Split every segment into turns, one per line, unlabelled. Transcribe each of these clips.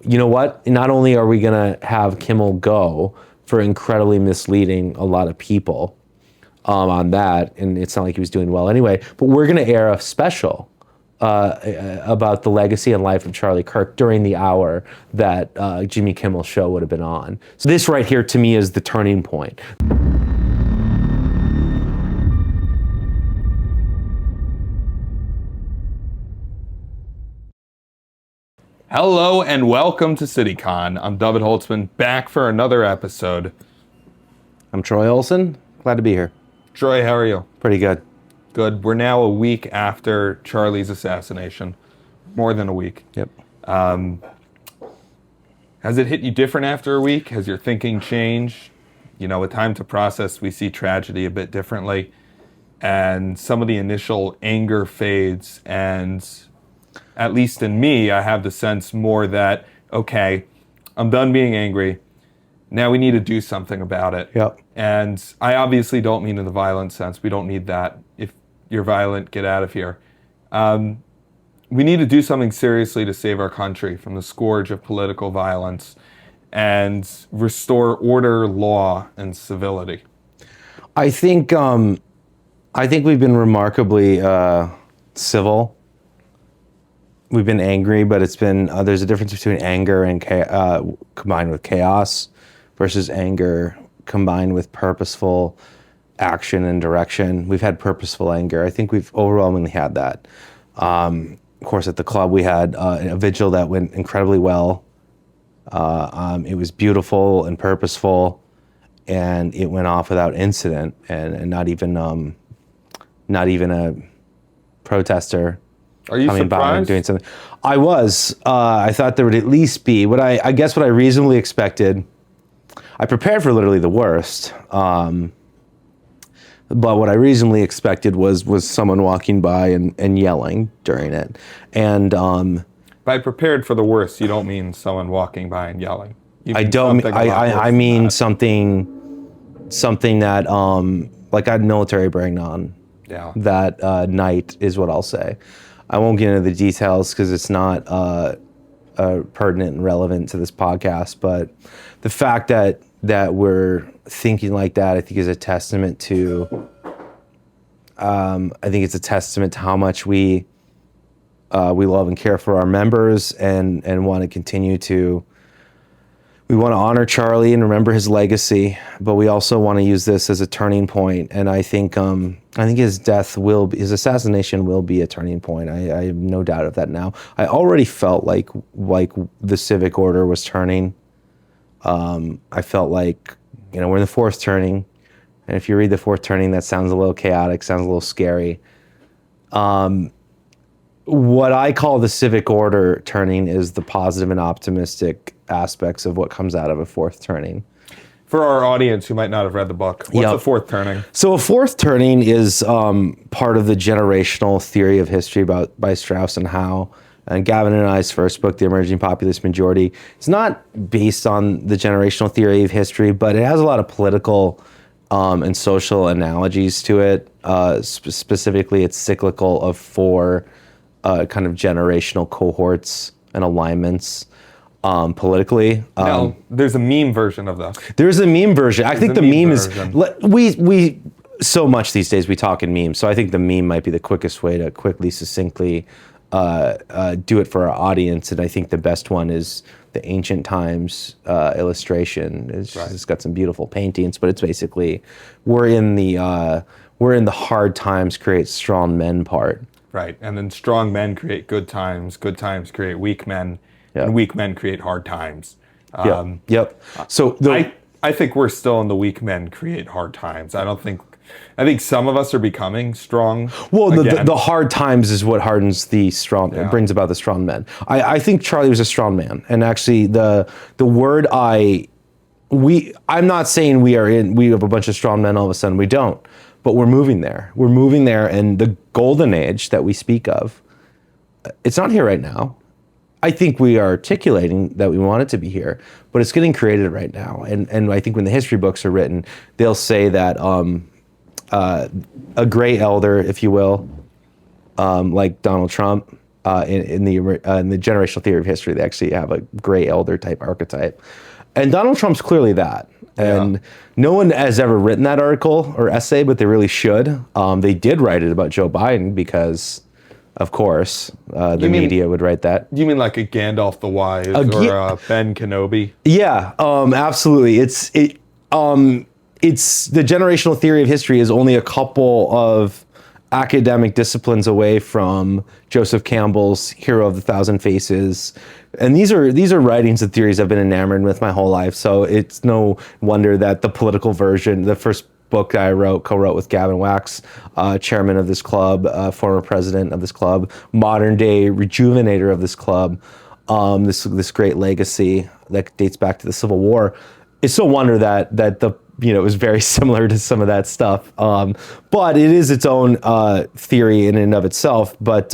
you know what? Not only are we going to have Kimmel go for incredibly misleading a lot of people on that, and it's not like he was doing well anyway, but we're going to air a special about the legacy and life of Charlie Kirk during the hour that Jimmy Kimmel's show would have been on. So this right here to me is the turning point.
Hello and welcome to CityCon. I'm Dovid Holtzman, back for another episode.
I'm Troy Olson. Glad to be here.
Troy, how are you?
Pretty good.
Good. We're now a week after Charlie's assassination. More than a week.
Yep.
Has it hit you different after a week? Has your thinking changed? You know, with time to process, we see tragedy a bit differently. And some of the initial anger fades, and at least in me, I have the sense more that, okay, I'm done being angry. Now we need to do something about it.
Yep.
And I obviously don't mean in the violent sense. We don't need that. If you're violent, get out of here. We need to do something seriously to save our country from the scourge of political violence and restore order, law, and civility.
I think we've been remarkably civil. We've been angry, but it's been there's a difference between anger and combined with chaos versus anger combined with purposeful action and direction. We've had purposeful anger. I think we've overwhelmingly had that. Of course, at the club, we had a vigil that went incredibly well. It was beautiful and purposeful, and it went off without incident, and not even a protester
Are you
coming by and
surprised?
doing something. I was. I thought there would at least be what I guess what I reasonably expected. I prepared for literally the worst. But what I reasonably expected was someone walking by and yelling during it. And
By prepared for the worst, you don't mean someone walking by and yelling. You
I
mean
don't.
something a lot worse
I
than
mean
that.
something that like I had military brain on
Yeah.
that night is what I'll say. I won't get into the details because it's not pertinent and relevant to this podcast. But the fact that we're thinking like that, I think, is a testament to. I think it's a testament to how much we love and care for our members and want to continue to. We want to honor Charlie and remember his legacy, but we also want to use this as a turning point. And I think his assassination will be a turning point. I have no doubt of that now. I already felt like the civic order was turning. I felt like, we're in the fourth turning. And if you read the fourth turning, that sounds a little chaotic, sounds a little scary. What I call the civic order turning is the positive and optimistic aspects of what comes out of a fourth turning.
For our audience who might not have read the book, what's
Yep.
a fourth turning?
So a fourth turning is part of the generational theory of history by Strauss and Howe. And Gavin and I's first book, The Emerging Populist Majority, it's not based on the generational theory of history, but it has a lot of political and social analogies to it. Specifically, it's cyclical of four kind of generational cohorts and alignments politically.
No, there's a meme version of this.
There's a meme version. I think the meme is
version.
we so much these days we talk in memes. So I think the meme might be the quickest way to quickly, succinctly do it for our audience. And I think the best one is the ancient times illustration. It's got some beautiful paintings, but it's basically we're in the hard times create strong men part.
Right, and then strong men create good times create weak men,
Yep.
and weak men create hard times.
Yep. So
I think we're still in the weak men create hard times. I think some of us are becoming strong.
Well,
again.
the hard times is what hardens the strong.
Yeah.
It brings about the strong men. I think Charlie was a strong man, and actually the word I'm not saying we have a bunch of strong men all of a sudden. We don't, but we're moving there. We're moving there, and the golden age that we speak of, it's not here right now. I think we are articulating that we want it to be here, but it's getting created right now. And I think when the history books are written, they'll say that a gray elder, if you will, like Donald Trump, in the generational theory of history. They actually have a gray elder type archetype, and Donald Trump's clearly that. And no one has ever written that article or essay, but they really should. They did write it about Joe Biden because, of course, the media would write that.
You mean like a Gandalf the Wise or a Ben Kenobi?
Yeah, absolutely. It's the generational theory of history is only a couple of academic disciplines away from Joseph Campbell's Hero of the Thousand Faces. And these are writings and theories I've been enamored with my whole life. So it's no wonder that the political version, the first book I co-wrote with Gavin Wax, chairman of this club, former president of this club, modern day rejuvenator of this club, this great legacy that dates back to the Civil War. It's no wonder that the it was very similar to some of that stuff. But it is its own theory in and of itself. But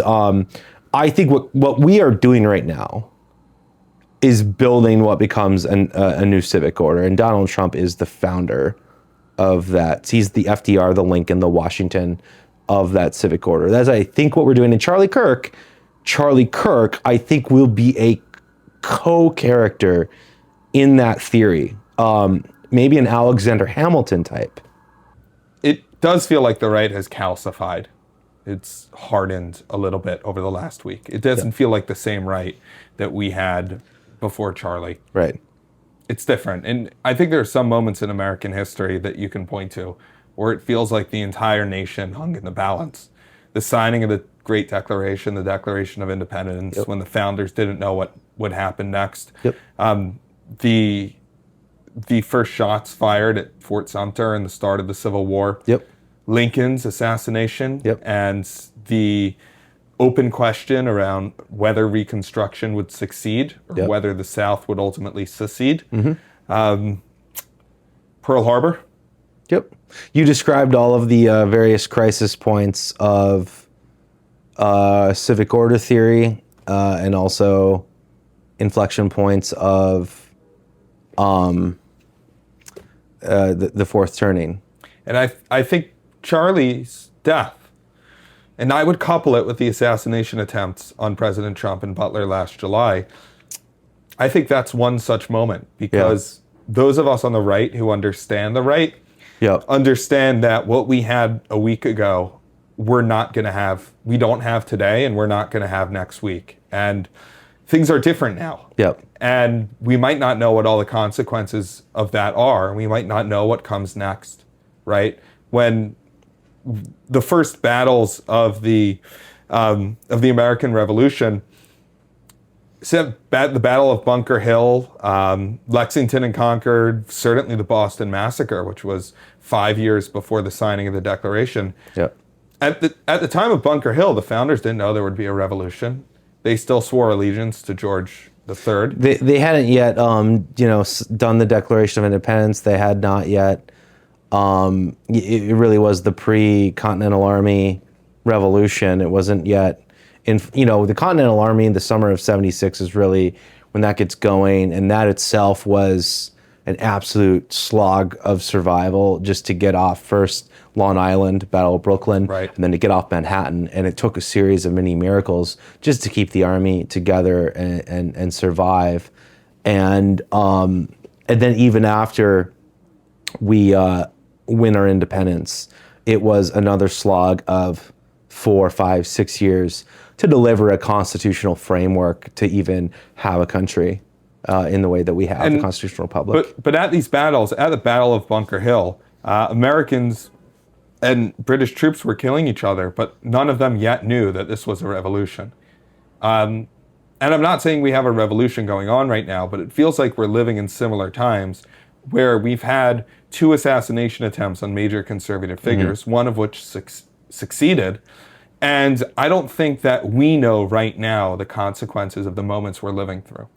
I think what we are doing right now is building what becomes a new civic order. And Donald Trump is the founder of that. He's the FDR, the Lincoln, the Washington of that civic order. That's, I think, what we're doing. And Charlie Kirk, I think, will be a co-character in that theory. Maybe an Alexander Hamilton type.
It does feel like the right has calcified. It's hardened a little bit over the last week. It doesn't feel like the same right that we had before Charlie.
Right.
It's different. And I think there are some moments in American history that you can point to where it feels like the entire nation hung in the balance. The signing of the Great Declaration, the Declaration of Independence, when the founders didn't know what would happen next. The first shots fired at Fort Sumter and the start of the Civil War. Lincoln's assassination and the open question around whether Reconstruction would succeed or whether the South would ultimately secede. Pearl Harbor.
You described all of the various crisis points of civic order theory and also inflection points of the fourth turning.
And I think Charlie's death, and I would couple it with the assassination attempts on President Trump and Butler last July. I think that's one such moment because those of us on the right who understand the right understand that what we had a week ago, we don't have today, and we're not going to have next week. And things are different now. And we might not know what all the consequences of that are. We might not know what comes next, right? When the first battles of the American Revolution, the Battle of Bunker Hill, Lexington and Concord, certainly the Boston Massacre, which was 5 years before the signing of the Declaration. At the time of Bunker Hill, the founders didn't know there would be a revolution. They still swore allegiance to George III.
They hadn't yet, done the Declaration of Independence. They had not yet. It really was the pre-Continental Army Revolution. It wasn't yet. The Continental Army in the summer of '76 is really when that gets going, and that itself was an absolute slog of survival just to get off first Long Island, Battle of Brooklyn, and then to get off Manhattan. And it took a series of many miracles just to keep the army together and survive. And then even after we win our independence, it was another slog of 4, 5, 6 years to deliver a constitutional framework to even have a country in the way that we have a constitutional republic.
But at these battles, at the Battle of Bunker Hill, Americans and British troops were killing each other, but none of them yet knew that this was a revolution. And I'm not saying we have a revolution going on right now, but it feels like we're living in similar times where we've had 2 assassination attempts on major conservative figures, one of which succeeded. And I don't think that we know right now the consequences of the moments we're living through.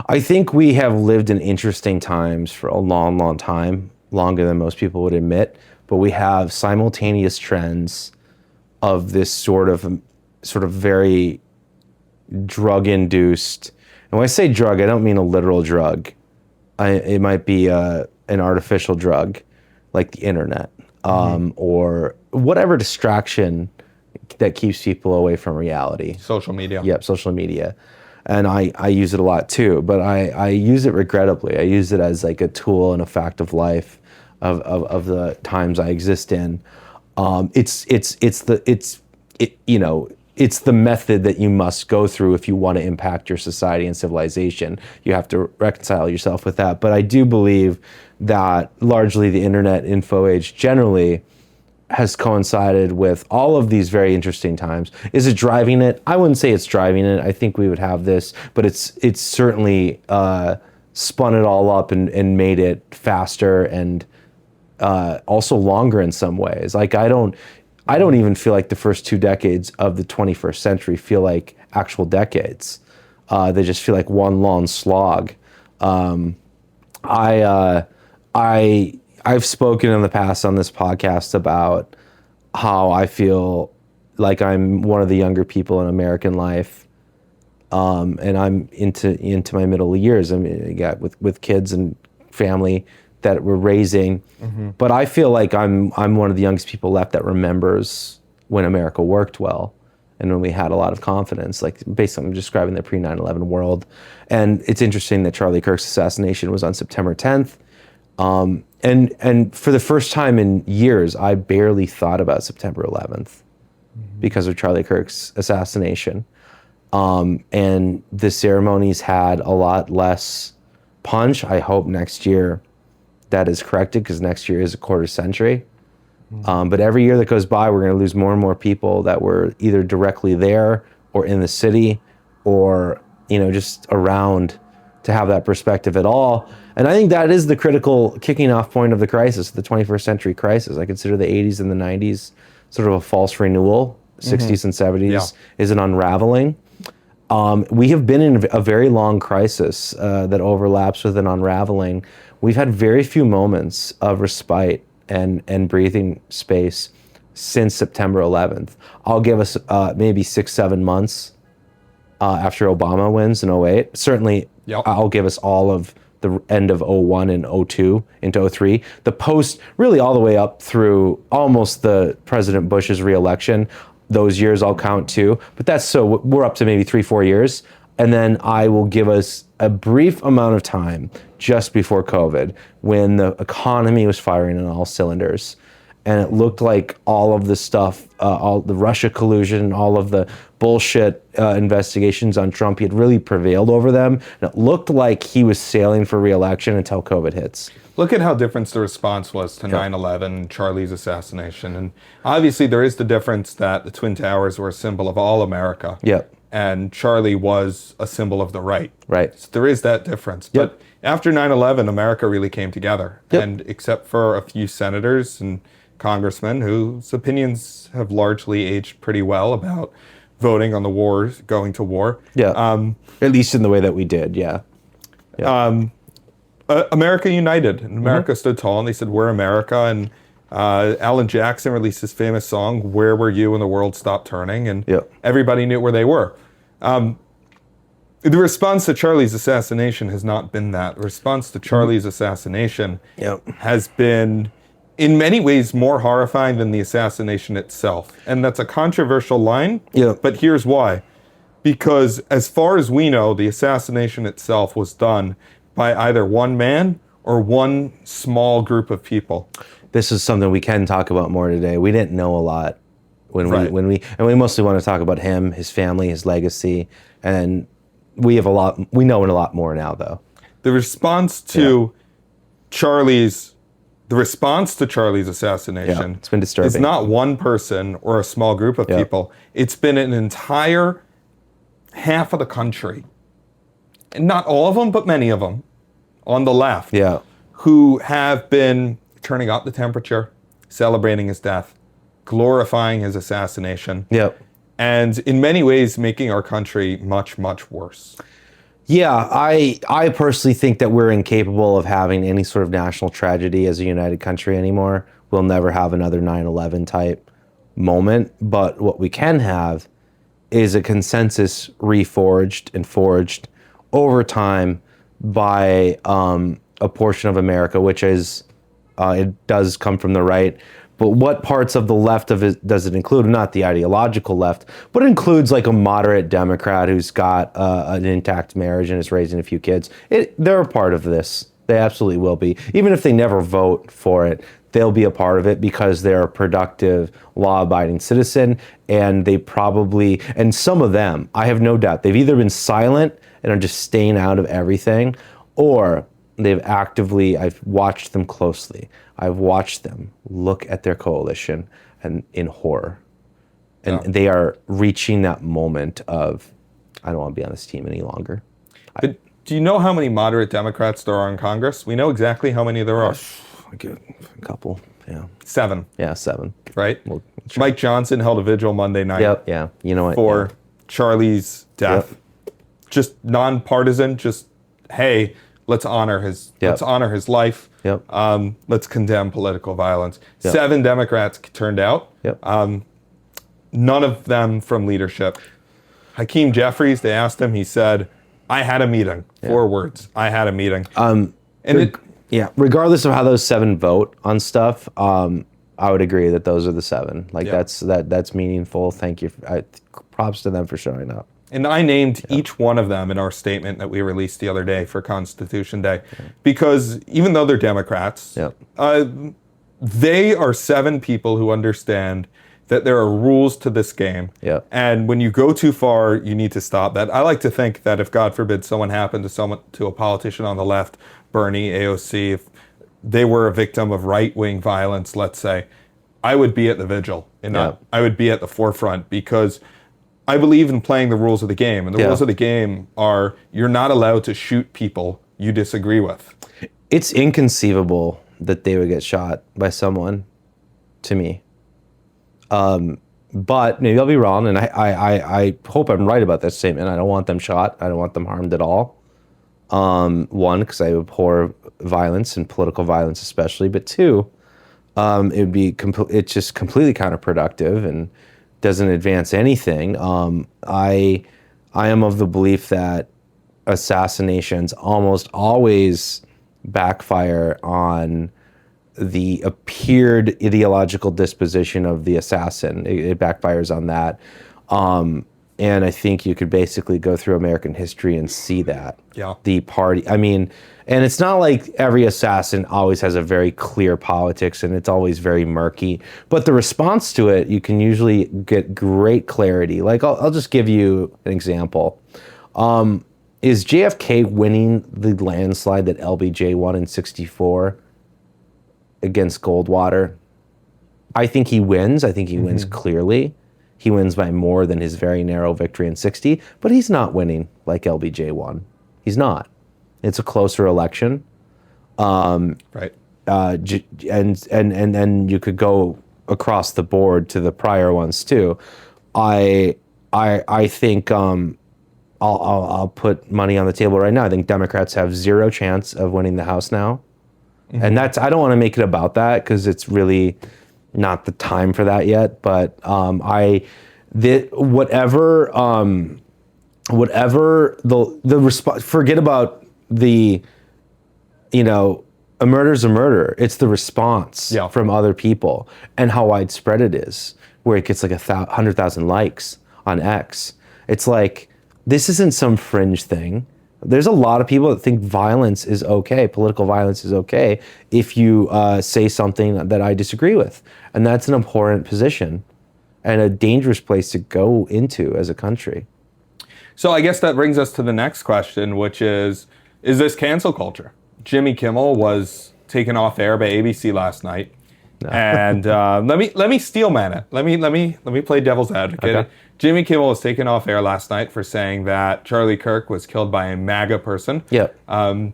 I think we have lived in interesting times for a long, long time, longer than most people would admit. But we have simultaneous trends of this sort of very drug-induced. And when I say drug, I don't mean a literal drug. It might be an artificial drug, like the internet, or whatever distraction that keeps people away from reality.
Social media.
Yep, social media. And I use it a lot too, but I use it regrettably. I use it as like a tool and a fact of life of the times I exist in. It's the method that you must go through if you want to impact your society and civilization. You have to reconcile yourself with that. But I do believe that largely the internet info age generally has coincided with all of these very interesting times. Is it driving it? I wouldn't say it's driving it. I think we would have this, but it's certainly spun it all up and made it faster and also longer in some ways. Like I don't even feel like the first 2 decades of the 21st century feel like actual decades. They just feel like one long slog. I've spoken in the past on this podcast about how I feel like I'm one of the younger people in American life, and I'm into my middle years. I mean, with kids and family that we're raising, but I feel like I'm one of the youngest people left that remembers when America worked well and when we had a lot of confidence. Like basically, I'm describing the pre 9/11 world, and it's interesting that Charlie Kirk's assassination was on September 10th. And for the first time in years, I barely thought about September 11th because of Charlie Kirk's assassination. And the ceremonies had a lot less punch. I hope next year that is corrected because next year is a quarter century. But every year that goes by, we're going to lose more and more people that were either directly there or in the city or, just around to have that perspective at all. And I think that is the critical kicking off point of the crisis, the 21st century crisis. I consider the 80s and the 90s sort of a false renewal. 60s and 70s is an unraveling. We have been in a very long crisis that overlaps with an unraveling. We've had very few moments of respite and breathing space since September 11th. I'll give us maybe 6-7 months after Obama wins in 08. Certainly, I'll give us all of the end of 01 and 02 into 03. The post, really all the way up through almost the President Bush's reelection. Those years I'll count too. But we're up to maybe 3-4 years. And then I will give us a brief amount of time just before COVID when the economy was firing on all cylinders. And it looked like all of the stuff, all the Russia collusion, all of the bullshit investigations on Trump, he had really prevailed over them. And it looked like he was sailing for re-election until COVID hits.
Look at how different the response was to 9/11, Charlie's assassination. And obviously there is the difference that the Twin Towers were a symbol of all America. And Charlie was a symbol of the right. So there is that difference. But after 9/11, America really came together. And except for a few senators and congressmen whose opinions have largely aged pretty well about voting on the wars, going to war.
At least in the way that we did,
America united, and America stood tall, and they said, we're America. And Alan Jackson released his famous song, Where Were You When the World Stopped Turning? And everybody knew where they were. The response to Charlie's assassination has not been that. The response to Charlie's assassination has been, in many ways, more horrifying than the assassination itself. And that's a controversial line, but here's why. Because as far as we know, the assassination itself was done by either one man or one small group of people.
This is something we can talk about more today. We didn't know a lot when we mostly want to talk about him, his family, his legacy, and we know a lot more now though.
The response to Charlie's assassination
it's been disturbing.
It's not one person or a small group of people. It's been an entire half of the country. And not all of them, but many of them on the left who have been turning up the temperature, celebrating his death, glorifying his assassination, and in many ways making our country much, much worse.
I personally think that we're incapable of having any sort of national tragedy as a united country anymore. We'll never have another 9/11 type moment, but what we can have is a consensus reforged and forged over time by a portion of America, which is, it does come from the right, But what parts of the left of it does it include? Not the ideological left, but it includes like a moderate Democrat who's got an intact marriage and is raising a few kids. They're a part of this. They absolutely will be. Even if they never vote for it, they'll be a part of it because they're a productive, law-abiding citizen. And they probably, and some of them, I have no doubt, they've either been silent and are just staying out of everything, or they've actively, I've watched them closely. I've watched them look at their coalition and in horror. And they are reaching that moment of, I don't want to be on this team any longer.
But do you know how many moderate Democrats there are in Congress? We know exactly how many there are.
A couple, yeah.
7.
Yeah, 7.
Right? Well, Mike Johnson held a vigil Monday night.
Yep, yeah. You know what?
For Charlie's death. Yep. Just nonpartisan, just, hey, let's honor his life.
Yep.
Let's condemn political violence.
Yep.
7 Democrats turned out.
Yep.
None of them from leadership. Hakeem Jeffries, they asked him, he said, I had a meeting. 4 words. I had a meeting.
Regardless of how those 7 vote on stuff, I would agree that those are the 7. Like that's meaningful. Thank you. Props to them for showing up.
And I named each one of them in our statement that we released the other day for Constitution Day, because even though they're Democrats, they are 7 people who understand that there are rules to this game. And when you go too far, you need to stop that. I like to think that if, God forbid, someone happened to a politician on the left, Bernie, AOC, if they were a victim of right-wing violence, let's say, I would be at the vigil. And I would be at the forefront, because I believe in playing the rules of the game. And the rules of the game are, you're not allowed to shoot people you disagree with.
It's inconceivable that they would get shot by someone, to me. But maybe I'll be wrong, and I hope I'm right about that statement. I don't want them shot. I don't want them harmed at all. 1, because I abhor violence and political violence especially. But 2, it's just completely counterproductive and doesn't advance anything. I am of the belief that assassinations almost always backfire on the appeared ideological disposition of the assassin. It backfires on that. And I think you could basically go through American history and see that. The party, I mean, and it's not like every assassin always has a very clear politics and it's always very murky, but the response to it, you can usually get great clarity. Like, I'll just give you an example. Is JFK winning the landslide that LBJ won in '64 against Goldwater? I think he wins. I think he wins clearly. He wins by more than his very narrow victory in '60, but he's not winning like LBJ won. He's not. It's a closer election.
Right.
And you could go across the board to the prior ones too. I think I'll put money on the table right now. I think Democrats have 0 chance of winning the House now. And I don't want to make it about that, because it's really not the time for that yet. But whatever the response, forget about a murder's a murder. It's the response from other people and how widespread it is, where it gets like 100,000 likes on X. It's like, this isn't some fringe thing. There's a lot of people that think violence is okay, political violence is okay, if you say something that I disagree with. And that's an abhorrent position and a dangerous place to go into as a country.
So I guess that brings us to the next question, which is this cancel culture? Jimmy Kimmel was taken off air by ABC last night. No. And let me steel man it. Let me play devil's advocate. Okay. Jimmy Kimmel was taken off air last night for saying that Charlie Kirk was killed by a MAGA person. I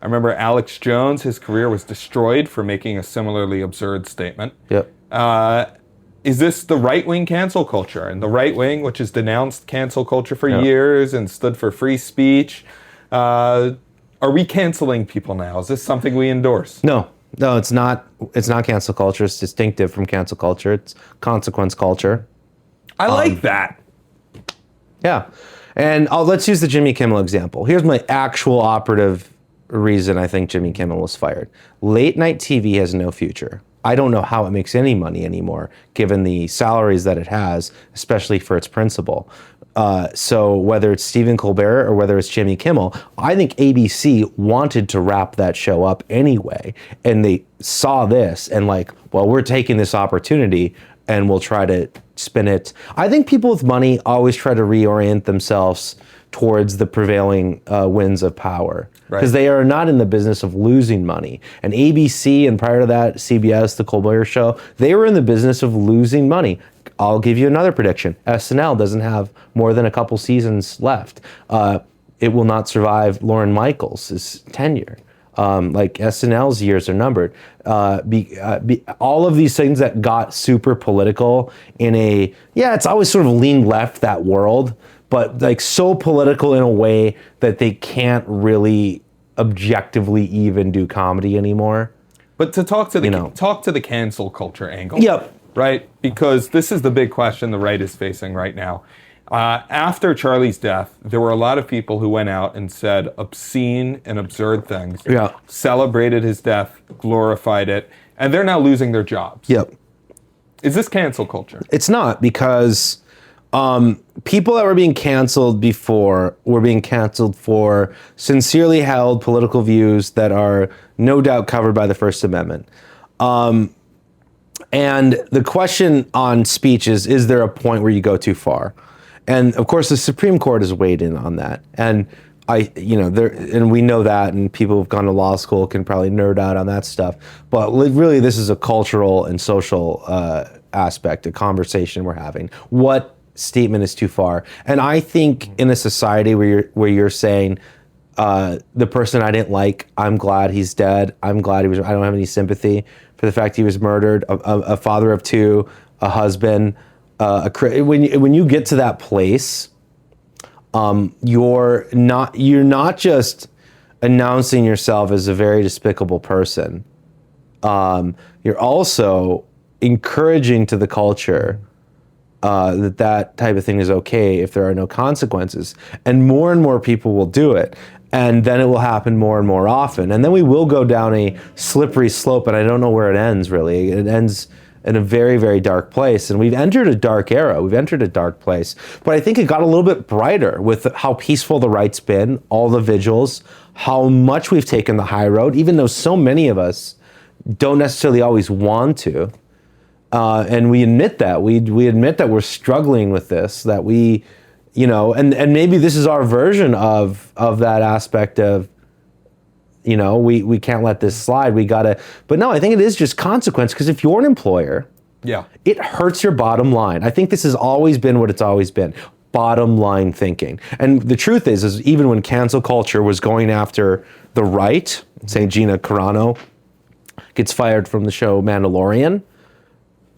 remember Alex Jones, his career was destroyed for making a similarly absurd statement. Is this the right-wing cancel culture? And the right wing, which has denounced cancel culture for years and stood for free speech, are we canceling people now? Is this something we endorse?
No, it's not. It's not cancel culture. It's distinctive from cancel culture. It's consequence culture.
I like that.
Yeah. And let's use the Jimmy Kimmel example. Here's my actual operative reason I think Jimmy Kimmel was fired. Late night TV has no future. I don't know how it makes any money anymore, given the salaries that it has, especially for its principal. So whether it's Stephen Colbert or whether it's Jimmy Kimmel, I think ABC wanted to wrap that show up anyway. And they saw this and like, well, we're taking this opportunity and we'll try to spin it. I think people with money always try to reorient themselves towards the prevailing winds of power, because they are not in the business of losing money. And ABC, and prior to that, CBS, the Colbert Show, they were in the business of losing money. I'll give you another prediction. SNL doesn't have more than a couple seasons left. It will not survive Lorne Michaels' tenure. Like SNL's years are numbered. All of these things that got super political in it's always sort of leaned left, that world, but like so political in a way that they can't really objectively even do comedy anymore.
But to talk to the cancel culture angle.
Yep.
Right? Because this is the big question the right is facing right now. After Charlie's death, there were a lot of people who went out and said obscene and absurd things.
Yeah.
Celebrated his death, glorified it, and they're now losing their jobs.
Yep.
Is this cancel culture?
It's not, because people that were being canceled before were being canceled for sincerely held political views that are no doubt covered by the First Amendment. And the question on speech is there a point where you go too far? And of course, the Supreme Court has weighed in on that. And and we know that, and people who've gone to law school can probably nerd out on that stuff. But really, this is a cultural and social aspect, a conversation we're having. What statement is too far? And I think in a society where you're saying, the person I didn't like, I'm glad he's dead. I'm glad I don't have any sympathy for the fact he was murdered. A father of two, a husband. When you get to that place, you're not just announcing yourself as a very despicable person. You're also encouraging to the culture that type of thing is okay if there are no consequences. And more people will do it. And then it will happen more and more often. And then we will go down a slippery slope, and I don't know where it ends, really. It ends in a very, very dark place. And we've entered a dark era. We've entered a dark place. But I think it got a little bit brighter with how peaceful the right's been, all the vigils, how much we've taken the high road, even though so many of us don't necessarily always want to. And we admit that. We admit that we're struggling with this, that we, and maybe this is our version of that aspect of, we can't let this slide. We gotta, but no, I think it is just consequence, because if you're an employer, it hurts your bottom line. I think this has always been what it's always been. Bottom line thinking. And the truth is even when cancel culture was going after the right, saying Gina Carano gets fired from the show Mandalorian,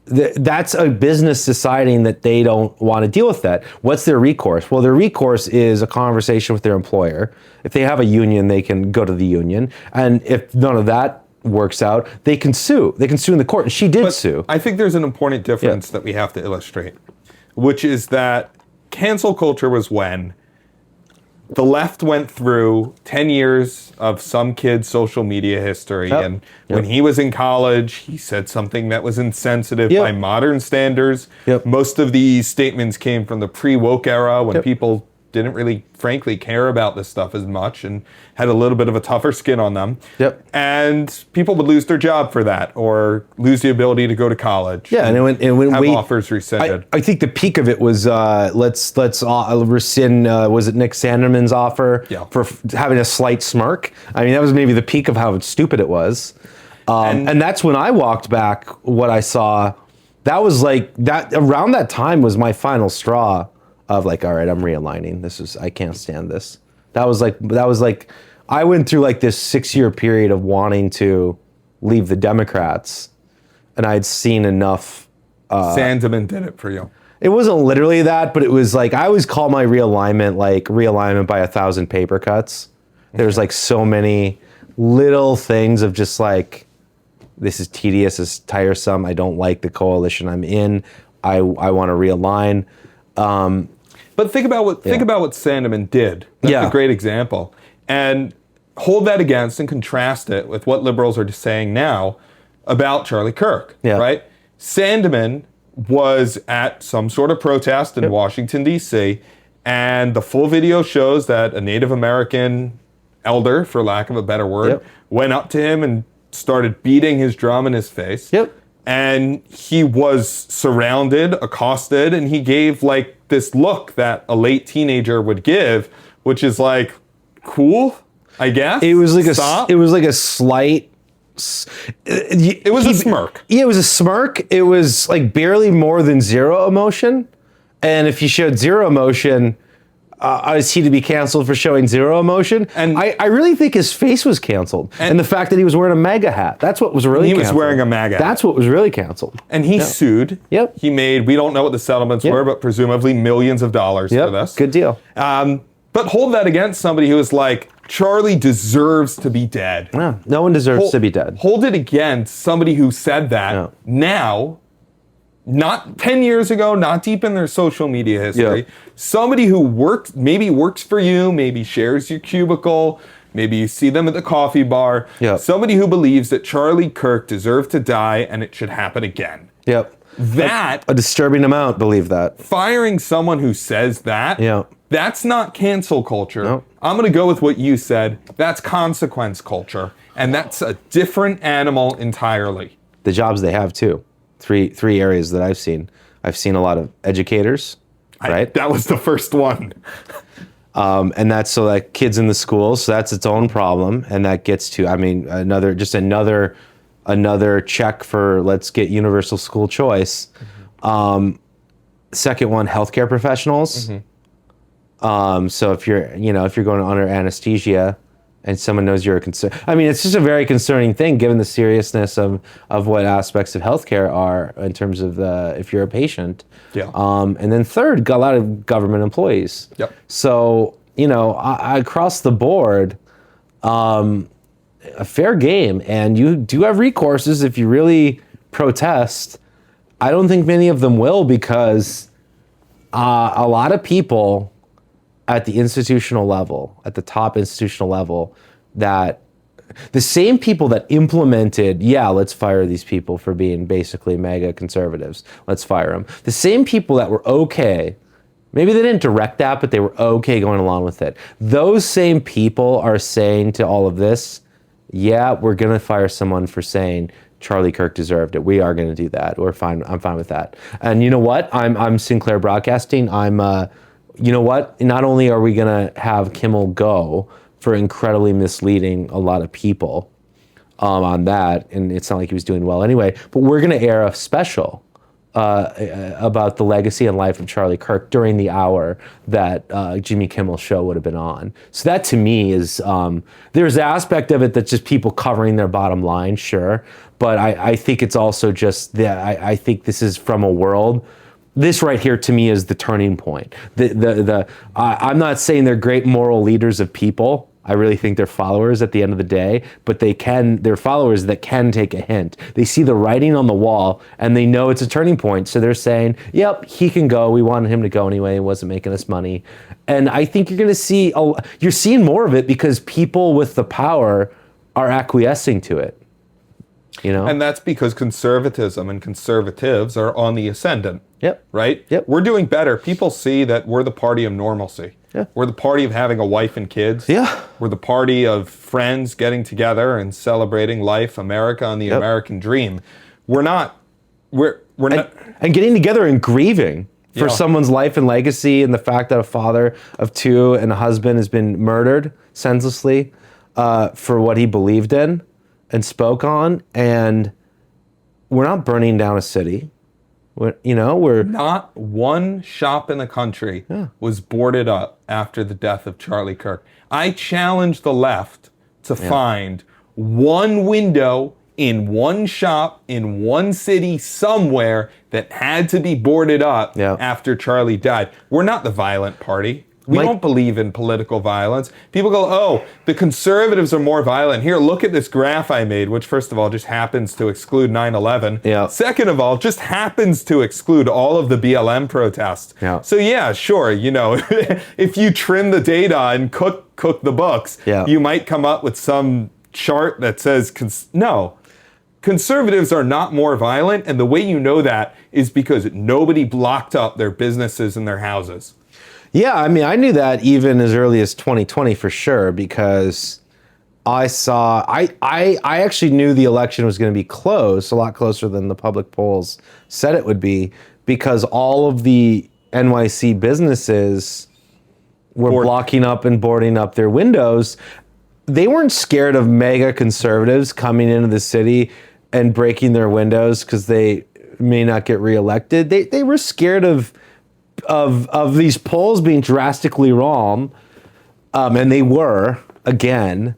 that's a business deciding that they don't want to deal with that. What's their recourse? Well, their recourse is a conversation with their employer. If they have a union, they can go to the union. And if none of that works out, they can sue. They can sue in the court. And she did sue.
I think there's an important difference that we have to illustrate, which is that cancel culture was when the left went through 10 years of some kid's social media history. And when he was in college, he said something that was insensitive by modern standards. Most of these statements came from the pre-woke era, when people didn't really, frankly, care about this stuff as much and had a little bit of a tougher skin on them. And people would lose their job for that, or lose the ability to go to college.
And when
have offers rescinded.
I think the peak of it was let's rescind. Was it Nick Sanderman's offer for having a slight smirk? I mean, that was maybe the peak of how stupid it was. And that's when I walked back. What I saw, that was like that. Around that time was my final straw. Of like, all right, I'm realigning. I can't stand this. That was like, I went through like this 6-year period of wanting to leave the Democrats, and I'd seen enough.
Sandeman did it for you.
It wasn't literally that, but it was like, I always call my realignment like realignment by 1,000 paper cuts. There's like so many little things of just like, this is tedious, this is tiresome. I don't like the coalition I'm in. I want to realign.
But think about what Sandeman did. That's a great example. And hold that against and contrast it with what liberals are saying now. about Charlie Kirk,
Yeah.
right? Sandman was at some sort of protest in Washington, D.C., and the full video shows that a Native American elder, for lack of a better word, went up to him and started beating his drum in his face. And he was surrounded, accosted, and he gave like this look that a late teenager would give, which is like, cool, I guess.
It was like
Stop.
it was like a slight.
It was a smirk.
Yeah, it was a smirk. It was like barely more than zero emotion. And if you showed zero emotion, is he to be canceled for showing zero emotion? And I really think his face was canceled. And the fact that he was wearing a MAGA hat. That's what was really canceled.
He was wearing a MAGA hat.
That's what was really canceled.
And he sued. He made, we don't know what the settlements were, but presumably millions of dollars for this.
Good deal.
But hold that against somebody who is like, Charlie deserves to be dead.
Yeah, no one deserves to be dead.
Hold it against somebody who said that now, not 10 years ago, not deep in their social media history. Somebody who maybe works for you, maybe shares your cubicle, maybe you see them at the coffee bar. Somebody who believes that Charlie Kirk deserved to die and it should happen again. That
a disturbing amount believe that.
Firing someone who says that, that's not cancel culture. I'm going to go with what you said. That's consequence culture. And that's a different animal entirely.
The jobs they have too. Three areas that I've seen. I've seen a lot of educators, right?
That was the first one.
And that's so like kids in the schools, so that's its own problem. And that gets to, I mean, another check for let's get universal school choice. Second one, healthcare professionals. So if you're going under anesthesia and someone knows you're a concern, I mean, it's just a very concerning thing given the seriousness of what aspects of healthcare are in terms of if you're a patient. And then third, a lot of government employees. So, across the board, a fair game, and you do have recourses if you really protest. I don't think many of them will because a lot of people at the institutional level, at the top institutional level, that the same people that implemented, let's fire these people for being basically MAGA conservatives, let's fire them. The same people that were okay, maybe they didn't direct that, but they were okay going along with it. Those same people are saying to all of this, we're going to fire someone for saying Charlie Kirk deserved it. We are going to do that. We're fine. I'm fine with that. And you know what? I'm Sinclair Broadcasting. You know what? Not only are we going to have Kimmel go for incredibly misleading a lot of people on that, and it's not like he was doing well anyway, but we're going to air a special about the legacy and life of Charlie Kirk during the hour that Jimmy Kimmel's show would have been on. So that to me is, there's an aspect of it that's just people covering their bottom line, sure, but I think it's also just that I think this is from a world. This right here to me is the turning point. I'm not saying they're great moral leaders of people. I really think they're followers at the end of the day, but they're followers that can take a hint. They see the writing on the wall and they know it's a turning point. So they're saying, yep, he can go. We wanted him to go anyway. He wasn't making us money. And I think you're going to you're seeing more of it because people with the power are acquiescing to it.
And that's because conservatism and conservatives are on the ascendant. Right? We're doing better. People see that we're the party of normalcy. We're the party of having a wife and kids. We're the party of friends getting together and celebrating life, America, and the American dream. We're not
and getting together and grieving for someone's life and legacy and the fact that a father of two and a husband has been murdered senselessly for what he believed in and spoke on. And we're not burning down a city. We're
not one shop in the country was boarded up after the death of Charlie Kirk. I challenge the left to find one window in one shop in one city somewhere that had to be boarded up after Charlie died. We're not the violent party. We don't believe in political violence. People go, oh, the conservatives are more violent. Here, look at this graph I made, which first of all just happens to exclude 9/11. Second of all, just happens to exclude all of the BLM protests. So sure, if you trim the data and cook the books, you might come up with some chart that says, no. conservatives are not more violent, and the way you know that is because nobody blocked up their businesses and their houses.
Yeah, I mean, I knew that even as early as 2020 for sure, because I actually knew the election was going to be close, a lot closer than the public polls said it would be, because all of the NYC businesses were blocking up and boarding up their windows. They weren't scared of MAGA conservatives coming into the city and breaking their windows because they may not get reelected. They were scared of these polls being drastically wrong, and they were again.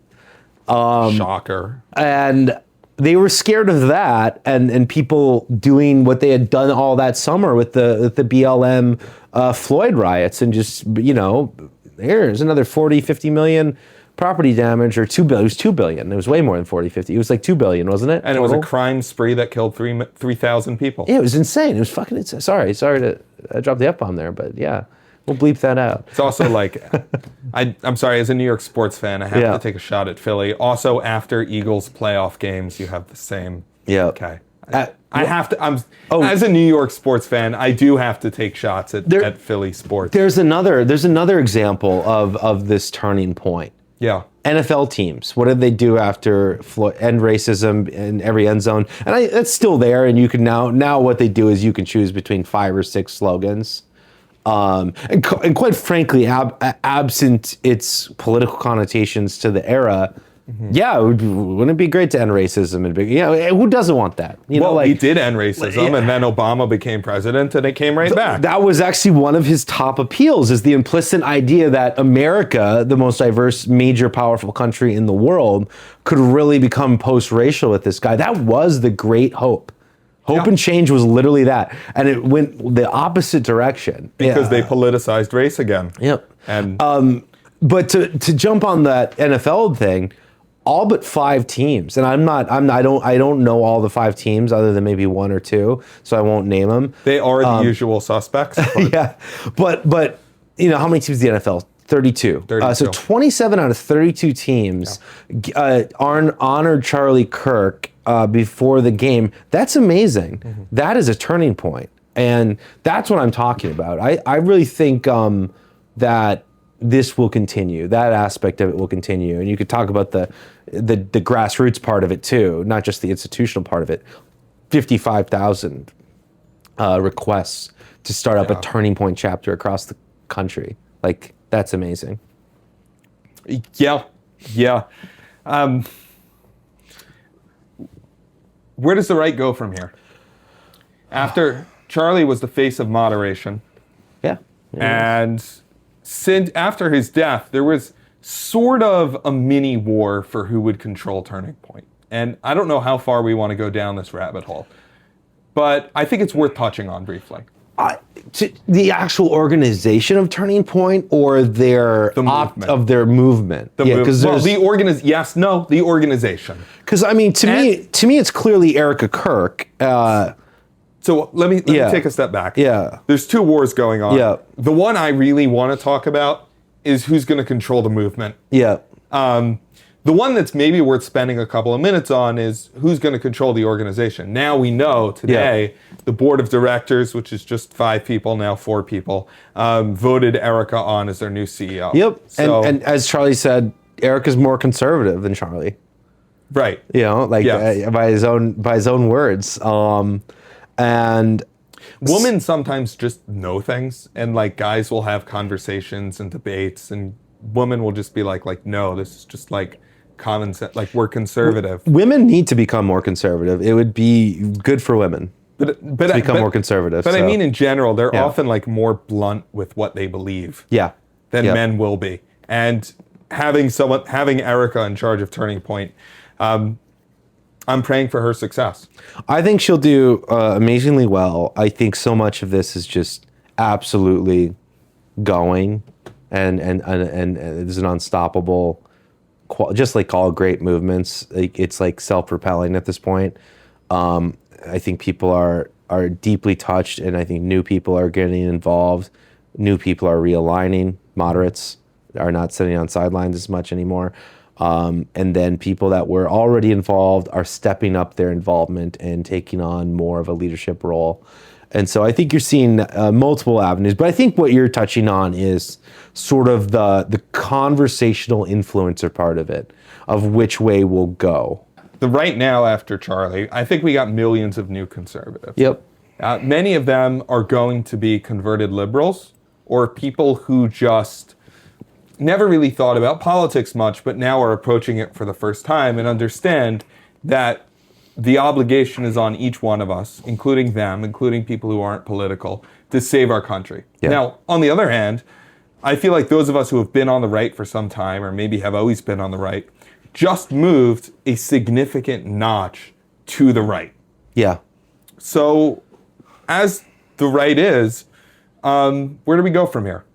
Shocker.
And they were scared of that, and people doing what they had done all that summer with the BLM Floyd riots, and just, there's another 40, 50 million property damage, or 2 billion. It was 2 billion. It was way more than 40, 50. It was like 2 billion, wasn't it?
And it was a crime spree that killed 3,000 people.
Yeah, it was insane. It was fucking insane. Sorry to drop the F-bomb there, but yeah. We'll bleep that out.
It's also like, I'm sorry, as a New York sports fan, I have to take a shot at Philly. Also, after Eagles playoff games, you have the same.
Yeah.
Okay. I have to, as a New York sports fan, I do have to take shots at Philly sports.
There's another example of this turning point.
Yeah.
NFL teams, what did they do after end racism in every end zone? And it's still there, and you can now what they do is you can choose between 5 or 6 slogans. And quite frankly, absent its political connotations to the era, yeah, wouldn't it be great to end racism? And who doesn't want that?
He did end racism, and then Obama became president, and it came right back.
That was actually one of his top appeals, is the implicit idea that America, the most diverse, major, powerful country in the world, could really become post-racial with this guy. That was the great hope. Hope and change was literally that. And it went the opposite direction.
Because they politicized race again.
Yep.
And
but to jump on that NFL thing, all but 5 teams, and I don't know all the 5 teams other than maybe 1 or 2, so I won't name them.
They are the usual suspects. But.
Yeah. But how many teams is the NFL? 32. So 27 out of 32 teams honored Charlie Kirk before the game. That's amazing. Mm-hmm. That is a turning point. And that's what I'm talking about. I really think that this will continue. That aspect of it will continue. And you could talk about the grassroots part of it too, not just the institutional part of it. 55,000 requests to start up a turning point chapter across the country. Like, that's amazing.
Yeah. Where does the right go from here? After Charlie was the face of moderation.
Yeah.
And after his death, there was sort of a mini war for who would control Turning Point. And I don't know how far we want to go down this rabbit hole, but I think it's worth touching on briefly.
The actual organization of Turning Point, or their movement.
The organization.
Because I mean, to me, it's clearly Erica Kirk.
So let me take a step back.
Yeah.
There's 2 wars going on.
Yeah.
The one I really want to talk about is who's going to control the movement.
Yeah.
The one that's maybe worth spending a couple of minutes on is who's going to control the organization. Now we know today the board of directors, which is just 5 people, now 4 people, voted Erica on as their new CEO.
Yep. So, and as Charlie said, Erica's more conservative than Charlie.
Right.
By his own words. And
women sometimes just know things, and like guys will have conversations and debates, and women will just be like, no, this is just like common sense. Like, we're conservative.
Women need to become more conservative. It would be good for women to become more conservative.
But I mean, in general, they're often like more blunt with what they believe. Than men will be. And having Erica in charge of Turning Point, I'm praying for her success.
I think she'll do amazingly well. I think so much of this is just absolutely going, and it's an unstoppable, just like all great movements. It's like self-propelling at this point. I think people are deeply touched, and I think new people are getting involved. New people are realigning. Moderates are not sitting on sidelines as much anymore. And then people that were already involved are stepping up their involvement and taking on more of a leadership role. And so I think you're seeing multiple avenues, but I think what you're touching on is sort of the conversational influencer part of it, of which way we'll go.
The right now after Charlie, I think we got millions of new conservatives.
Yep.
Many of them are going to be converted liberals or people who just never really thought about politics much, but now are approaching it for the first time and understand that the obligation is on each one of us, including them, including people who aren't political, to save our country.
Yeah.
Now, on the other hand, I feel like those of us who have been on the right for some time, or maybe have always been on the right, just moved a significant notch to the right.
Yeah.
So, as the right is, where do we go from here?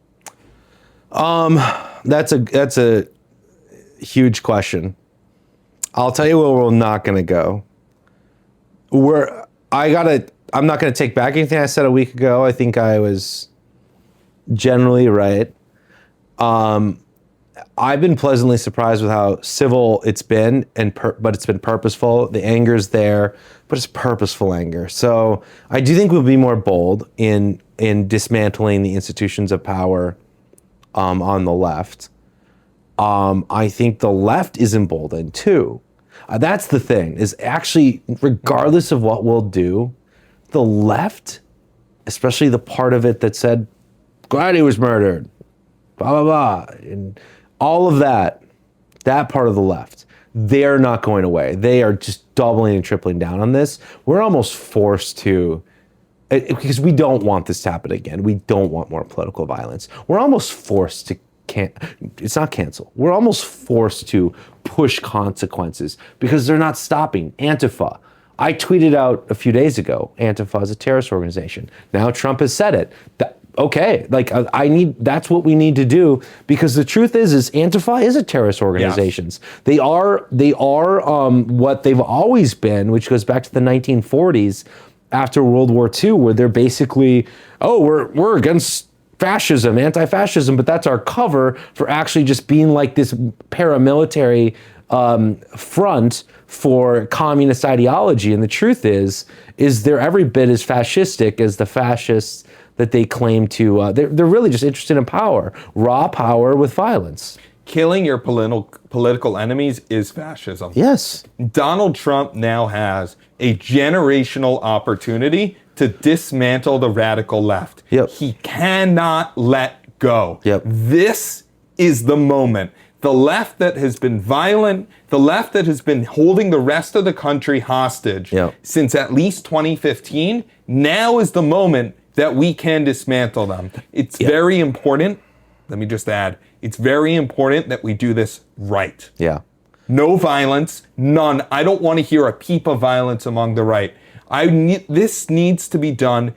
That's a huge question. I'll tell you where we're not going to go. I'm not going to take back anything I said a week ago. I think I was generally right. I've been pleasantly surprised with how civil it's been, but it's been purposeful. The anger's there, but it's purposeful anger. So I do think we'll be more bold in dismantling the institutions of power on the left. I think the left is emboldened too. That's the thing, is actually, regardless of what we'll do, the left, especially the part of it that said, glad he was murdered, blah, blah, blah, and all of that part of the left, they're not going away. They are just doubling and tripling down on this. We're almost forced to, because we don't want this to happen again. We don't want more political violence. We're almost forced to it's not cancel. We're almost forced to push consequences because they're not stopping. Antifa. I tweeted out a few days ago, Antifa is a terrorist organization. Now Trump has said it. Okay, like that's what we need to do, because the truth is Antifa is a terrorist organization. Yes. They are what they've always been, which goes back to the 1940s after World War II, where they're basically, we're against fascism, anti-fascism, but that's our cover for actually just being like this paramilitary front for communist ideology. And the truth is they're every bit as fascistic as the fascists that they claim to. They're really just interested in power, raw power with violence.
Killing your political enemies is fascism.
Yes.
Donald Trump now has a generational opportunity to dismantle the radical left.
Yep.
He cannot let go.
Yep.
This is the moment. The left that has been violent, the left that has been holding the rest of the country hostage since at least 2015, now is the moment that we can dismantle them. It's very important. Let me just add, it's very important that we do this right.
Yeah.
No violence, none. I don't want to hear a peep of violence among the right. This needs to be done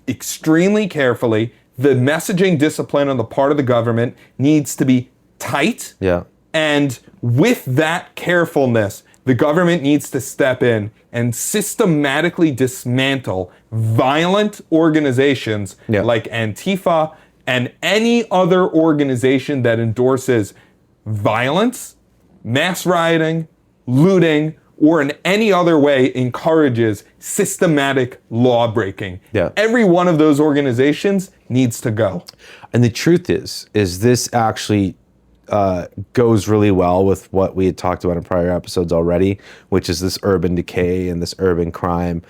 extremely carefully. The messaging discipline on the part of the government needs to be tight.
Yeah.
And with that carefulness, the government needs to step in and systematically dismantle violent organizations like Antifa and any other organization that endorses violence, mass rioting, looting, or in any other way encourages systematic law breaking.
Yeah.
Every one of those organizations needs to go.
And the truth is this actually goes really well with what we had talked about in prior episodes already, which is this urban decay and this urban crime,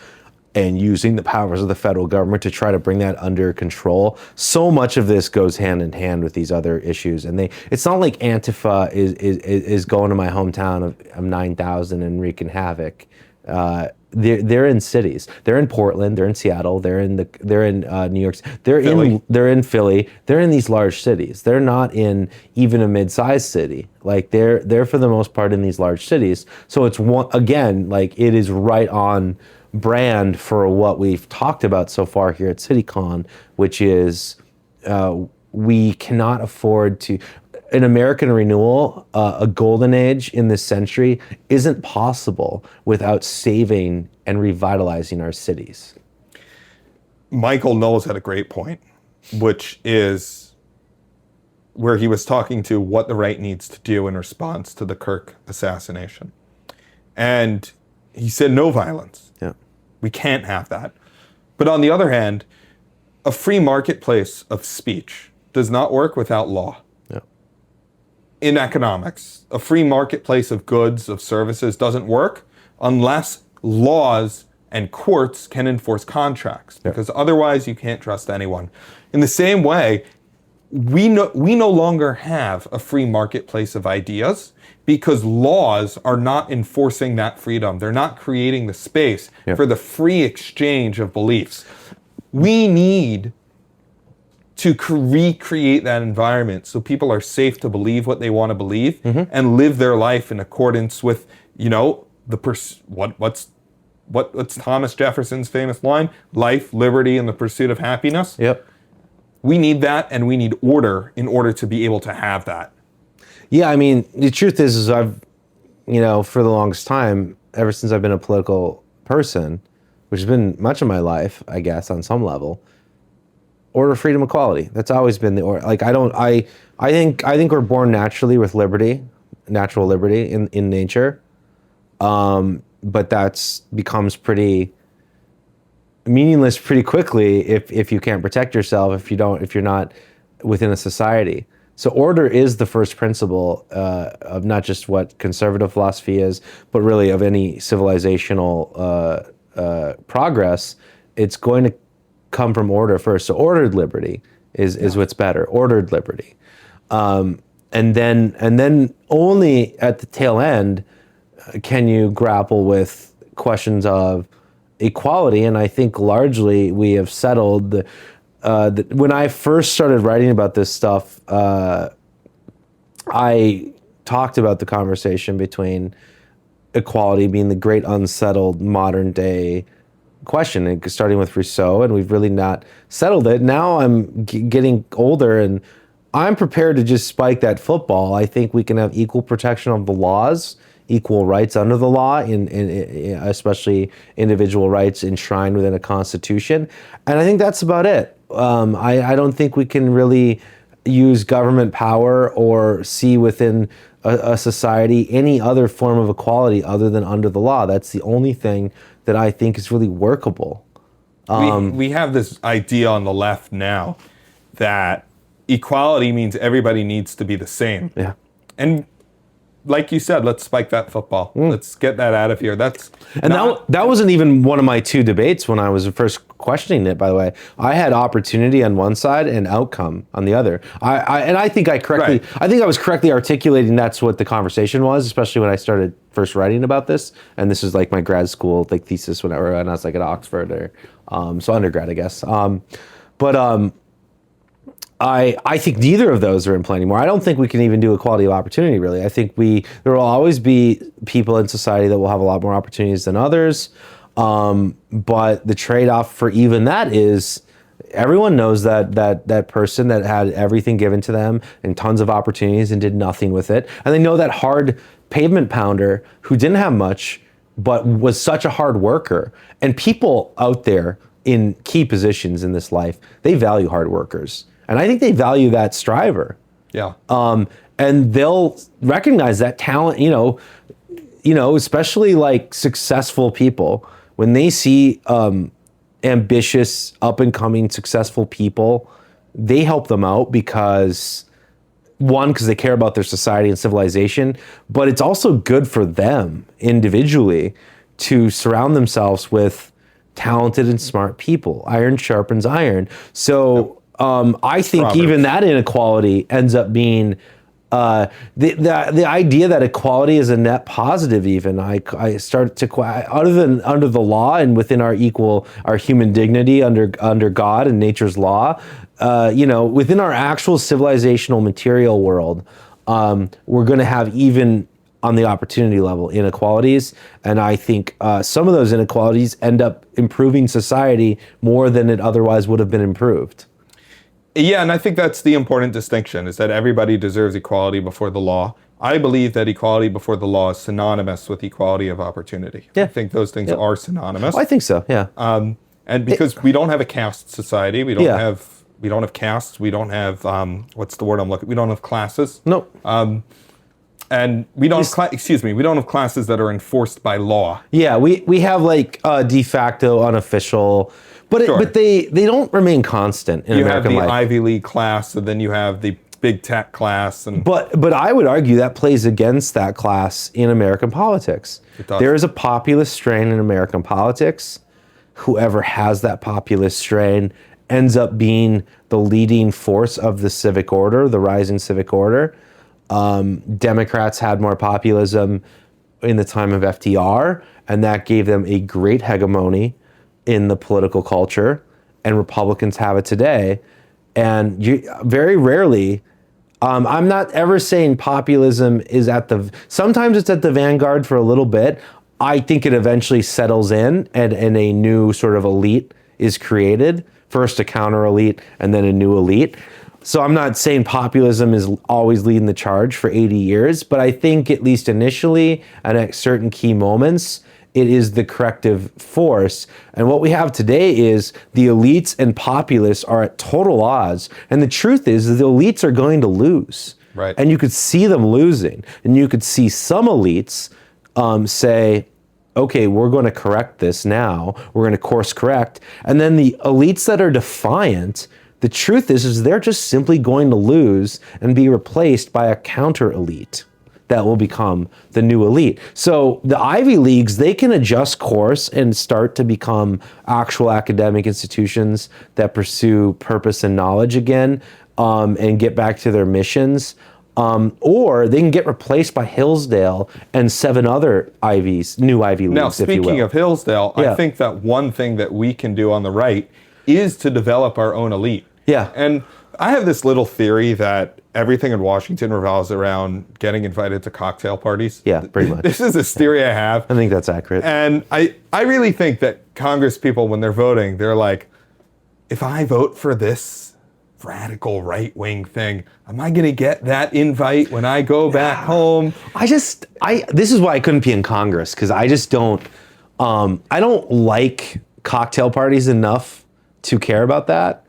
and using the powers of the federal government to try to bring that under control. So much of this goes hand in hand with these other issues. And it's not like Antifa is going to my hometown of 9,000 and wreaking havoc. They're in cities. They're in Portland. They're in Seattle. They're in New York. They're in Philly. They're in these large cities. They're not in even a mid-sized city. Like they're for the most part in these large cities. So it's it is right on brand for what we've talked about so far here at CityCon, which is we cannot afford to. An American renewal, a golden age in this century, isn't possible without saving and revitalizing our cities.
Michael Knowles had a great point, which is where he was talking to what the right needs to do in response to the Kirk assassination. And he said no violence.
Yeah.
We can't have that. But on the other hand, a free marketplace of speech does not work without law.
Yeah.
In economics, a free marketplace of goods, of services doesn't work unless laws and courts can enforce contracts, because otherwise you can't trust anyone. In the same way, we no longer have a free marketplace of ideas because laws are not enforcing that freedom. They're not creating the space for the free exchange of beliefs. We need to recreate that environment so people are safe to believe what they want to believe and live their life in accordance with, what's Thomas Jefferson's famous line? Life, liberty, and the pursuit of happiness.
Yep.
We need that, and we need order in order to be able to have that.
Yeah, I mean, the truth is I've, for the longest time, ever since I've been a political person, which has been much of my life, I guess, on some level, order, freedom, equality. That's always been the order. Like, I think we're born naturally with liberty, natural liberty in nature. But that's becomes pretty meaningless pretty quickly if you can't protect yourself, if you're not within a society. So order is the first principle of not just what conservative philosophy is, but really of any civilizational progress. It's going to come from order first. So ordered liberty is what's better. Ordered liberty, and then only at the tail end can you grapple with questions of equality. And I think largely we have settled. When I first started writing about this stuff, I talked about the conversation between equality being the great unsettled modern day question, starting with Rousseau, and we've really not settled it. Now I'm getting older and I'm prepared to just spike that football. I think we can have equal protection of the laws, equal rights under the law, in especially individual rights enshrined within a constitution. And I think that's about it. I don't think we can really use government power or see within a society any other form of equality other than under the law. That's the only thing that I think is really workable.
We have this idea on the left now that equality means everybody needs to be the same.
Yeah.
And like you said, let's spike that football. Let's get that out of here. That
wasn't even one of my two debates when I was first questioning it, by the way. I had opportunity on one side and outcome on the other. I think I was correctly articulating that's what the conversation was, especially when I started first writing about this. And this was like my grad school thesis when I was like at Oxford or so undergrad, I guess. I think neither of those are in play anymore. I don't think we can even do equality of opportunity, really. I think there will always be people in society that will have a lot more opportunities than others. But the trade-off for even that is everyone knows that person that had everything given to them and tons of opportunities and did nothing with it. And they know that hard pavement pounder who didn't have much but was such a hard worker. And people out there in key positions in this life, they value hard workers. And I think they value that striver.
Yeah.
And they'll recognize that talent, especially like successful people, when they see ambitious, up and coming, successful people, they help them out because they care about their society and civilization, but it's also good for them individually to surround themselves with talented and smart people. Iron sharpens iron. So, I think even that inequality ends up being the idea that equality is a net positive. Even I start to other than under the law and within our human dignity under God and nature's law, within our actual civilizational material world, we're going to have even on the opportunity level inequalities, and I think some of those inequalities end up improving society more than it otherwise would have been improved.
Yeah, and I think that's the important distinction, is that everybody deserves equality before the law. I believe that equality before the law is synonymous with equality of opportunity.
Yeah.
I think those things are synonymous.
I think so, yeah.
And because we don't have a caste society, we don't have We don't have castes. We don't have what's the word I'm looking? We don't have classes.
No.
And we don't have we don't have classes that are enforced by law.
Yeah, we have like de facto, unofficial, but
Sure.
but they don't remain constant in American
You have the
life.
Ivy League class, and then you have the big tech class, and
But I would argue that plays against that class in American politics.
It does.
There is a populist strain in American politics. Whoever has that populist strain ends up being the leading force of the civic order, the rising civic order. Democrats had more populism in the time of FDR, and that gave them a great hegemony in the political culture, and Republicans have it today. And very rarely, I'm not ever saying populism is sometimes it's at the vanguard for a little bit. I think it eventually settles in, and a new sort of elite is created. First a counter elite, and then a new elite. So I'm not saying populism is always leading the charge for 80 years, but I think at least initially and at certain key moments, it is the corrective force. And what we have today is the elites and populists are at total odds. And the truth is the elites are going to lose.
Right.
And you could see them losing. And you could see some elites say, okay, we're going to correct this now. We're going to course correct. And then the elites that are defiant, the truth is they're just simply going to lose and be replaced by a counter elite that will become the new elite. So the Ivy Leagues, they can adjust course and start to become actual academic institutions that pursue purpose and knowledge again, and get back to their missions. Or they can get replaced by Hillsdale and 7 other new Ivy Leagues,
now,
if you will.
speaking of Hillsdale,
Yeah.
I think that one thing that we can do on the right is to develop our own elite.
Yeah.
And I have this little theory that everything in Washington revolves around getting invited to cocktail parties.
Yeah, pretty much.
This is a theory I have.
I think that's accurate.
And I really think that Congress people, when they're voting, they're like, if I vote for this radical right-wing thing, am I going to get that invite when I go back home?
this is why I couldn't be in Congress, because I just don't, I don't like cocktail parties enough to care about that.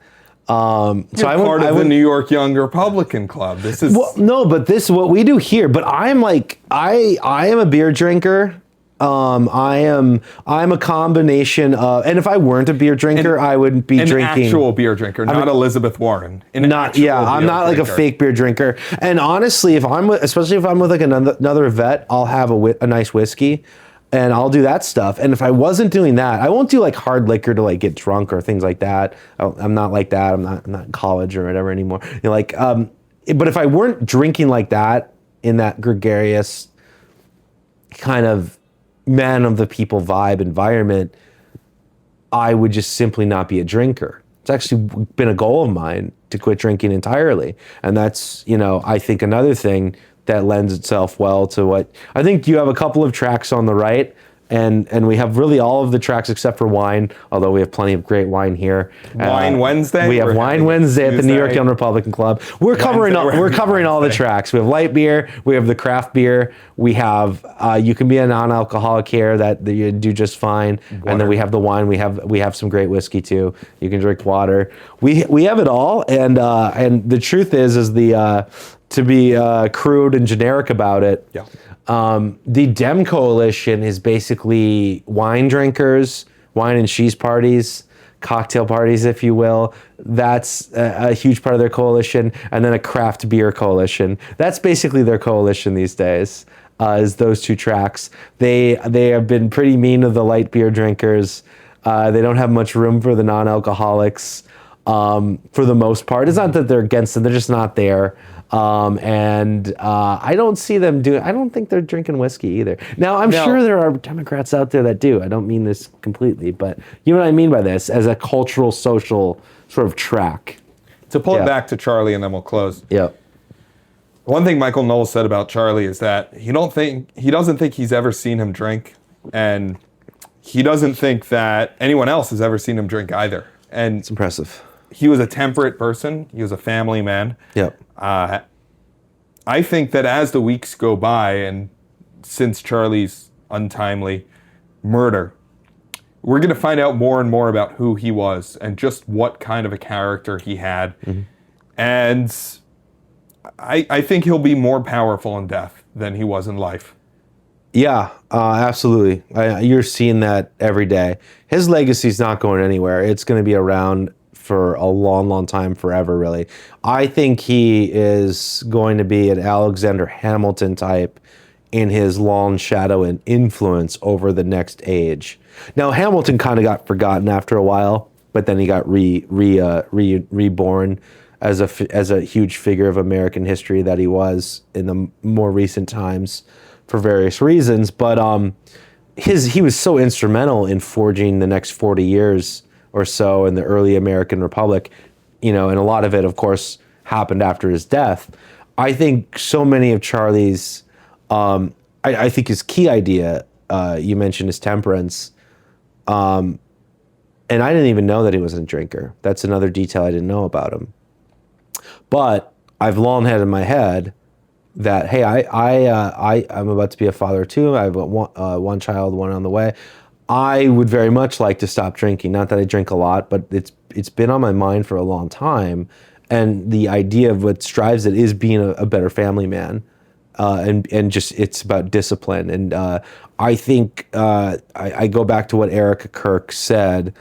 You're part of the New York Young Republican Club. This is
no, but this is what we do here. But I'm like, I am a beer drinker. I'm a combination of, and if I weren't a beer drinker, I wouldn't be drinking.
An actual beer drinker, not Elizabeth Warren.
I'm not like a fake beer drinker. And honestly, especially if I'm with like another vet, I'll have a nice whiskey. And I'll do that stuff. And if I wasn't doing that, I won't do like hard liquor to like get drunk or things like that. I'm not like that. I'm not in college or whatever anymore. But if I weren't drinking like that in that gregarious kind of man of the people vibe environment, I would just simply not be a drinker. It's actually been a goal of mine to quit drinking entirely. And that's, I think another thing that lends itself well to what I think you have a couple of tracks on the right, and we have really all of the tracks except for wine, although we have plenty of great wine here.
Wine Wednesday.
We have Wine Wednesday at the New York Young Republican Club. We're covering all the tracks. We have light beer, we have the craft beer, we have you can be a non-alcoholic here that you do just fine, and then we have the wine. We have some great whiskey too. You can drink water. We have it all, and the truth is to be crude and generic about it, the Dem coalition is basically wine drinkers, wine and cheese parties, cocktail parties, if you will. That's a huge part of their coalition. And then a craft beer coalition. That's basically their coalition these days, is those two tracks. They have been pretty mean to the light beer drinkers. They don't have much room for the non-alcoholics for the most part. It's not that they're against them, they're just not there. I don't see them I don't think they're drinking whiskey either. Now, I'm sure there are Democrats out there that do. I don't mean this completely, but you know what I mean by this, as a cultural, social sort of track.
To pull it back to Charlie, and then we'll close.
Yeah.
One thing Michael Knowles said about Charlie is that he doesn't think he's ever seen him drink, and he doesn't think that anyone else has ever seen him drink either. And
it's impressive.
He was a temperate person. He was a family man.
Yep.
I think that as the weeks go by, and since Charlie's untimely murder, we're going to find out more and more about who he was and just what kind of a character he had. And I think he'll be more powerful in death than he was in life.
Yeah, absolutely. You're seeing that every day. His legacy's not going anywhere. It's going to be around for a long, long time, forever, really. I think he is going to be an Alexander Hamilton type in his long shadow and influence over the next age. Now, Hamilton kind of got forgotten after a while, but then he got reborn as a huge figure of American history that he was in the more recent times for various reasons. But he was so instrumental in forging the next 40 years or so in the early American Republic, and a lot of it, of course, happened after his death. I think so many of Charlie's, I think his key idea, you mentioned his temperance, and I didn't even know that he was a drinker. That's another detail I didn't know about him. But I've long had in my head that, hey, I'm about to be a father too. I have one child, one on the way. I would very much like to stop drinking. Not that I drink a lot, but it's been on my mind for a long time. And the idea of what drives it is being a better family man, and just it's about discipline. And I think I go back to what Eric Kirk said.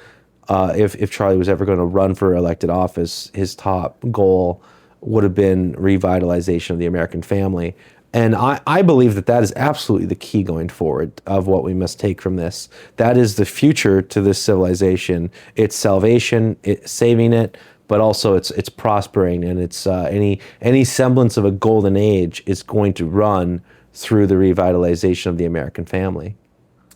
If Charlie was ever going to run for elected office, his top goal would have been revitalization of the American family. And I believe that is absolutely the key going forward of what we must take from this. That is the future to this civilization. It's salvation, it's saving it, but also it's prospering, and it's any semblance of a golden age is going to run through the revitalization of the American family.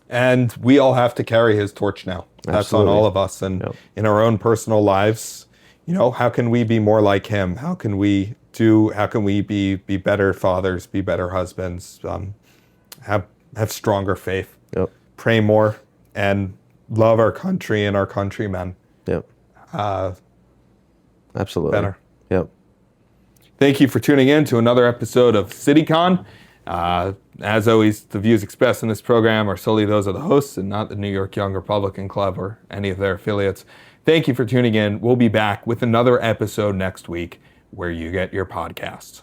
And we all have to carry his torch now. That's
Absolutely.
on all of us. And in our own personal lives, how can we be more like him? How can we be better fathers, be better husbands, have stronger faith, pray more, and love our country and our countrymen.
Yep. Absolutely.
Better.
Yep.
Thank you for tuning in to another episode of CityCon. As always, the views expressed in this program are solely those of the hosts and not the New York Young Republican Club or any of their affiliates. Thank you for tuning in. We'll be back with another episode next week where you get your podcasts.